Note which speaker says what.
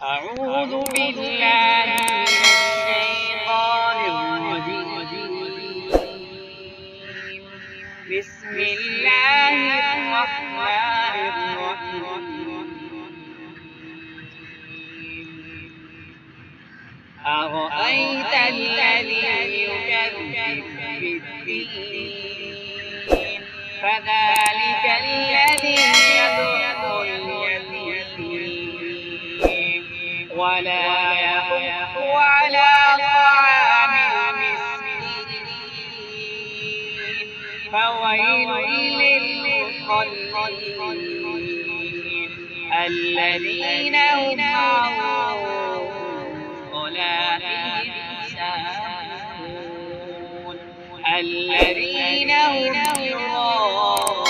Speaker 1: أعوذ بالله من الشيطان الرجيم. بسم الله الرحمن الرحيم. أرأيت الذي يكذب بالدين فذلك الذي يدعو اليتيم ولا يحض على طعام المسكين فويل للمصلين الذين هم عن صلاتهم ساهون الذين هم يراءون